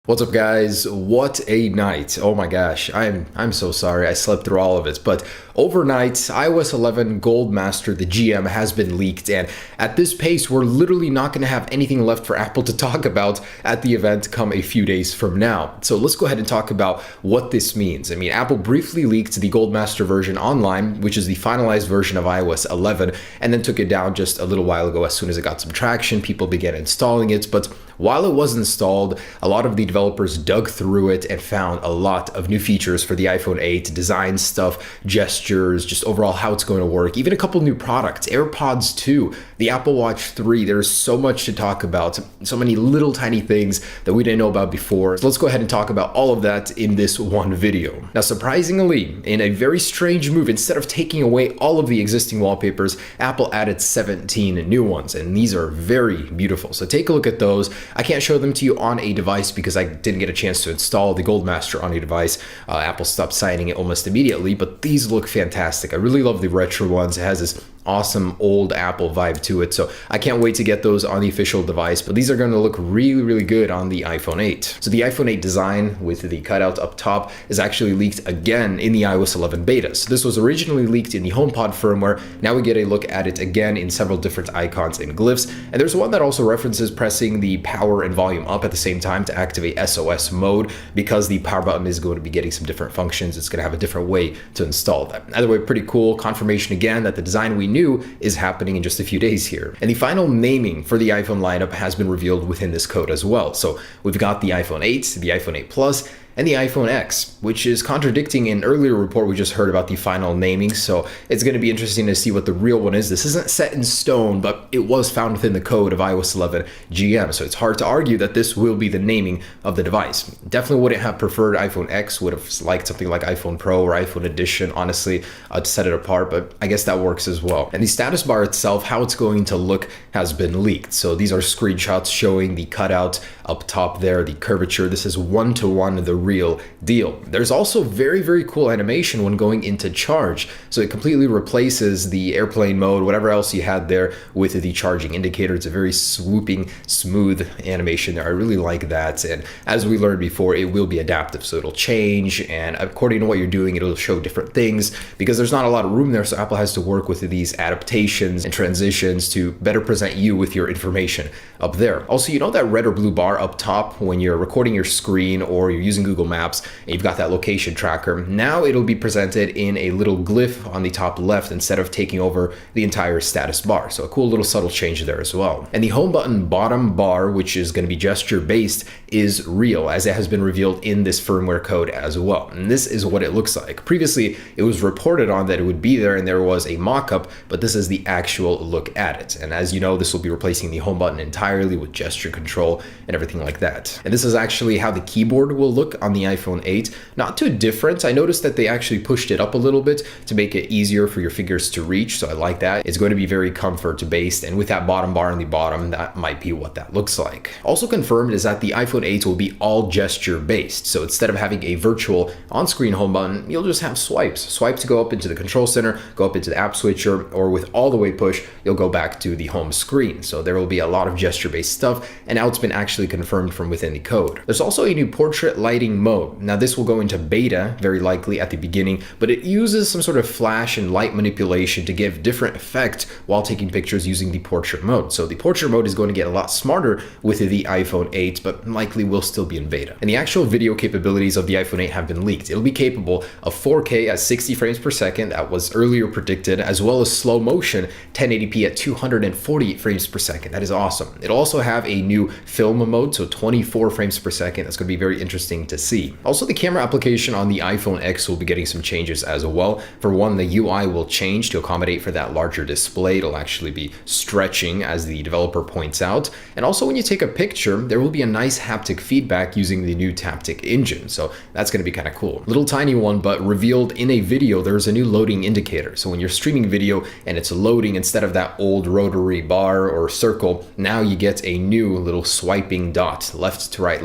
What's up, guys? What a night. Oh my gosh, I'm so sorry I slept through all of it, but overnight iOS 11 Gold Master, the GM, has been leaked, and at this pace we're literally not going to have anything left for Apple to talk about at the event come a few days from now. So let's go ahead and talk about what this means. I mean, Apple briefly leaked the Gold Master version online, which is the finalized version of iOS 11, and then took it down just a little while ago. As soon as it got some traction, people began installing it, but while it was installed, a lot of the developers dug through it and found a lot of new features for the iPhone 8, design stuff, gestures, just overall how it's going to work, even a couple new products, AirPods 2, the Apple Watch 3. There's so much to talk about, so many little tiny things that we didn't know about before. So let's go ahead and talk about all of that in this one video. Now, surprisingly, in a very strange move, instead of taking away all of the existing wallpapers, Apple added 17 new ones, and these are very beautiful. So take a look at those. I can't show them to you on a device because I didn't get a chance to install the Gold Master on a device. Apple stopped signing it almost immediately, but these look fantastic. I really love the retro ones. It has this awesome old Apple vibe to it, so I can't wait to get those on the official device, but these are going to look really good on the iPhone 8. So the iPhone 8 design with the cutout up top is actually leaked again in the iOS 11 beta. So this was originally leaked in the HomePod firmware. Now we get a look at it again in several different icons and glyphs, and there's one that also references pressing the power and volume up at the same time to activate SOS mode. Because the power button is going to be getting some different functions, it's going to have a different way to install them. Either way, pretty cool. Confirmation again that the design we knew is happening in just a few days here. And the final naming for the iPhone lineup has been revealed within this code as well. So we've got the iPhone 8, the iPhone 8 Plus, and the iPhone X, which is contradicting an earlier report we just heard about the final naming. So it's going to be interesting to see what the real one is. This isn't set in stone, but it was found within the code of iOS 11 GM. So it's hard to argue that this will be the naming of the device. Definitely wouldn't have preferred iPhone X, would have liked something like iPhone Pro or iPhone Edition, honestly, to set it apart, but I guess that works as well. And the status bar itself, how it's going to look, has been leaked. So these are screenshots showing the cutout up top there, the curvature. This is one-to-one the real deal. There's also very cool animation when going into charge. So it completely replaces the airplane mode, whatever else you had there, with the charging indicator. It's a very swooping, smooth animation there. I really like that. And as we learned before, it will be adaptive. So it'll change, and according to what you're doing, it'll show different things because there's not a lot of room there. So Apple has to work with these adaptations and transitions to better present you with your information up there. Also, you know that red or blue bar up top when you're recording your screen or you're using Google Maps and you've got that location tracker? Now it'll be presented in a little glyph on the top left instead of taking over the entire status bar. So a cool little subtle change there as well. And the home button bottom bar, which is going to be gesture based, is real, as it has been revealed in this firmware code as well. And this is what it looks like. Previously, it was reported on that it would be there and there was a mock-up, but this is the actual look at it. And as you know, this will be replacing the home button entirely with gesture control and everything like that. And this is actually how the keyboard will look on the iPhone 8. Not too different. I noticed that they actually pushed it up a little bit to make it easier for your fingers to reach, so I like that. It's going to be very comfort based, and with that bottom bar on the bottom, that might be what that looks like. Also confirmed is that the iPhone 8 will be all gesture based. So instead of having a virtual on-screen home button, you'll just have swipes. Swipe to go up into the control center, go up into the app switcher, or with all the way push, you'll go back to the home screen. So there will be a lot of gesture based stuff, and now it's been actually confirmed from within the code. There's also a new portrait lighting mode. Now this will go into beta very likely at the beginning, but it uses some sort of flash and light manipulation to give different effect while taking pictures using the portrait mode. So the portrait mode is going to get a lot smarter with the iPhone 8, but likely will still be in beta. And the actual video capabilities of the iPhone 8 have been leaked. It'll be capable of 4K at 60 frames per second, that was earlier predicted, as well as slow motion 1080p at 240 frames per second. That is awesome. It'll also have a new film mode, so 24 frames per second. That's going to be very interesting to see. Also, the camera application on the iPhone X will be getting some changes as well. For one, the UI will change to accommodate for that larger display. It'll actually be stretching, as the developer points out. And also, when you take a picture, there will be a nice haptic feedback using the new Taptic engine. So that's going to be kind of cool. Little tiny one, but revealed in a video, there's a new loading indicator. So when you're streaming video and it's loading, instead of that old rotary bar or circle, now you get a new little swiping dot, left to right,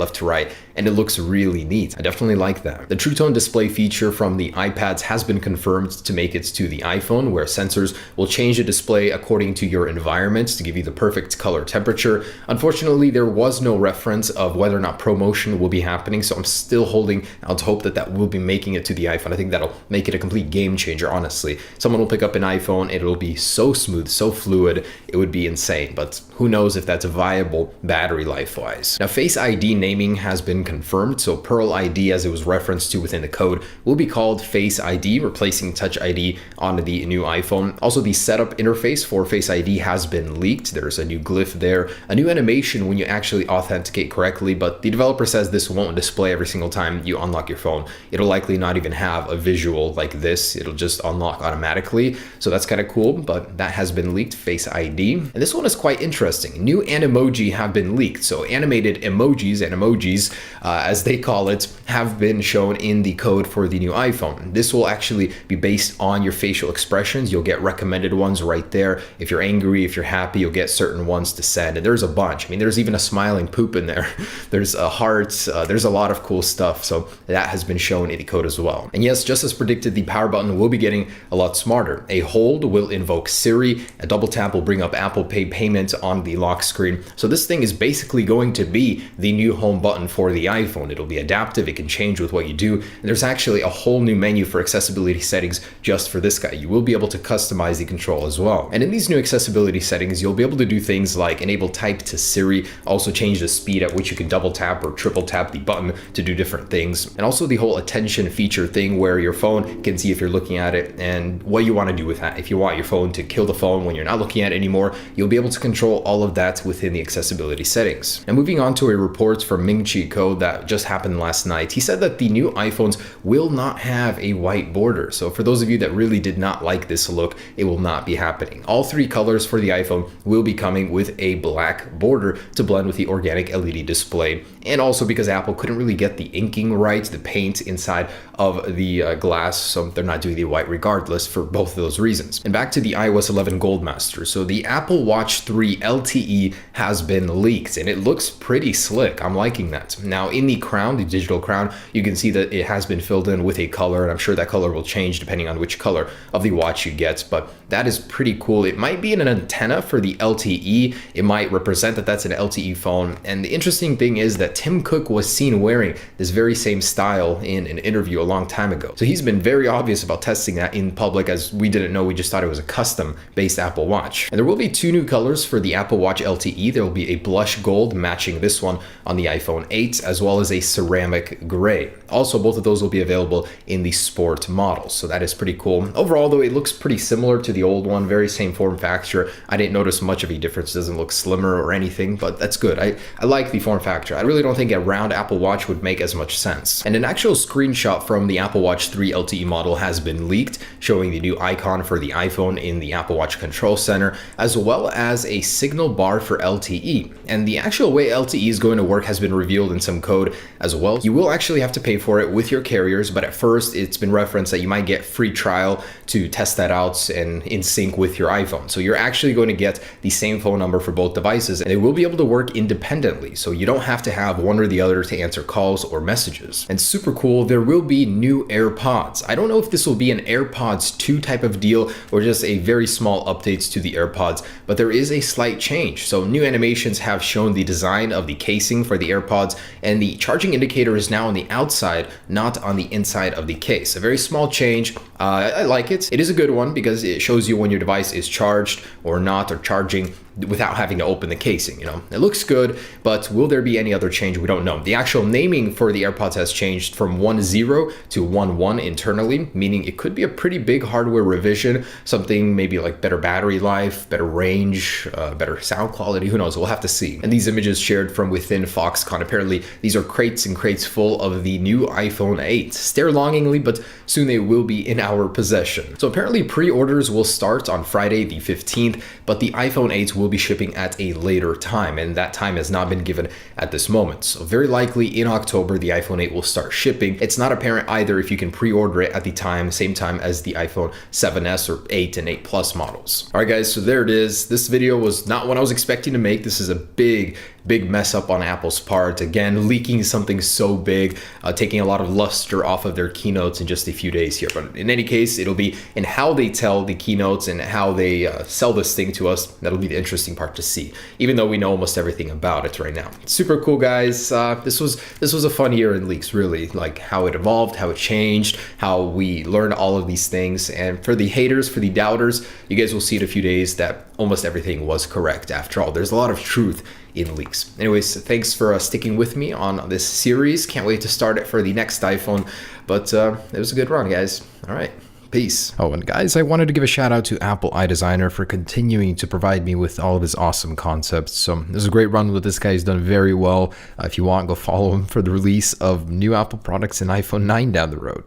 and it looks really neat. I definitely like that. The True Tone display feature from the iPads has been confirmed to make it to the iPhone, where sensors will change the display according to your environment to give you the perfect color temperature. Unfortunately, there was no reference of whether or not ProMotion will be happening, so I'm still holding out hope that that will be making it to the iPhone. I think that'll make it a complete game changer, honestly. Someone will pick up an iPhone, it'll be so smooth, so fluid, it would be insane, but who knows if that's viable battery life-wise. Now, Face ID naming has been confirmed, so Pearl ID, as it was referenced to within the code, will be called Face ID, replacing Touch ID on the new iPhone. Also, the setup interface for Face ID has been leaked. There's a new glyph there, a new animation when you actually authenticate correctly, but the developer says this won't display every single time you unlock your phone. It'll likely not even have a visual like this. It'll just unlock automatically. So that's kind of cool, but that has been leaked, Face ID. And this one is quite interesting. New Animoji have been leaked. So animated emojis, as they call it, have been shown in the code for the new iPhone. This will actually be based on your facial expressions. You'll get recommended ones right there. If you're angry, if you're happy, you'll get certain ones to send. And there's a bunch. I mean, there's even a smiling poop in there. There's a heart. There's a lot of cool stuff. So that has been shown in the code as well. And yes, just as predicted, the power button will be getting a lot smarter. A hold will invoke Siri. A double tap will bring up Apple Pay payment on the lock screen. So this thing is basically going to be the new home button for the iPhone. It'll be adaptive. It can change with what you do. And there's actually a whole new menu for accessibility settings just for this guy. You will be able to customize the control as well. And in these new accessibility settings, you'll be able to do things like enable type to Siri, also change the speed at which you can double tap or triple tap the button to do different things. And also the whole attention feature thing where your phone can see if you're looking at it and what you want to do with that. If you want your phone to kill the phone when you're not looking at it anymore, you'll be able to control all of that within the accessibility settings. And moving on to a report from Ming-Chi Kuo that just happened last night, he said that the new iPhones will not have a white border. So for those of you that really did not like this look, it will not be happening. All three colors for the iPhone will be coming with a black border to blend with the organic LED display. And also because Apple couldn't really get the inking right, the paint inside of the glass, so they're not doing the white regardless for both of those reasons. And back to the iOS 11 Goldmaster. So the Apple Watch 3 LTE has been leaked and it looks pretty slick. I'm liking that. Now in the crown, the digital crown, you can see that it has been filled in with a color, and I'm sure that color will change depending on which color of the watch you get, but that is pretty cool. It might be an antenna for the LTE. It might represent that that's an LTE phone. And the interesting thing is that Tim Cook was seen wearing this very same style in an interview a long time ago. So he's been very obvious about testing that in public, as we didn't know. We just thought it was a custom-based Apple Watch. And there will be two new colors for the Apple Watch LTE. There will be a blush gold matching this one on the iPhone 8, as well as a ceramic gray. Also, both of those will be available in the sport models. So that is pretty cool. Overall, though, it looks pretty similar to the old one, very same form factor. I didn't notice much of a difference. It doesn't look slimmer or anything, but that's good. I like the form factor. I really don't think a round Apple Watch would make as much sense. And an actual screenshot from the Apple Watch 3 LTE model has been leaked, showing the new icon for the iPhone in the Apple Watch Control Center, as well as a signal bar for LTE. And the actual way LTE is going to work has been revealed in some code as well. You will actually have to pay for it with your carriers, but at first it's been referenced that you might get free trial to test that out and in sync with your iPhone. So you're actually going to get the same phone number for both devices, and they will be able to work independently. So you don't have to have one or the other to answer calls or messages. And super cool, there will be new AirPods. I don't know if this will be an AirPods 2 type of deal or just a very small updates to the AirPods, but there is a slight change. So new animations have shown the design of the casing for the AirPods, and the charging indicator is now on the outside, not on the inside of the case. A very small change. I like it. It is a good one because it shows you when your device is charged or not, or charging without having to open the casing. You know, it looks good, but will there be any other change? We don't know. The actual naming for the AirPods has changed from 1.0 to 1.1 internally, meaning it could be a pretty big hardware revision, something maybe like better battery life, better range, better sound quality, who knows, we'll have to see. And these images shared from within Foxconn, apparently these are crates and crates full of the new iPhone 8. Stare longingly, but soon they will be in our possession. So apparently pre-orders will start on Friday the 15th, but the iPhone 8 will will be shipping at a later time, and that time has not been given at this moment. So very likely in October, the iPhone 8 will start shipping. It's not apparent either if you can pre-order it at the same time as the iPhone 7s or 8 and 8 Plus models. All right, guys, so there it is. This video was not what I was expecting to make. This is a big mess up on Apple's part. Again, leaking something so big, taking a lot of luster off of their keynotes in just a few days here. But in any case, it'll be in how they tell the keynotes and how they sell this thing to us. That'll be the interesting part to see, even though we know almost everything about it right now. Super cool, guys. This was a fun year in leaks, really, like how it evolved, how it changed, how we learned all of these things. And for the haters, for the doubters, you guys will see in a few days that almost everything was correct. After all, there's a lot of truth in leaks. Anyways, thanks for sticking with me on this series. Can't wait to start it for the next iPhone, but it was a good run, guys. All right. Peace. Oh, and guys, I wanted to give a shout out to Apple iDesigner for continuing to provide me with all of his awesome concepts. So this is a great run with this guy. He's done very well. If you want, go follow him for the release of new Apple products and iPhone 9 down the road.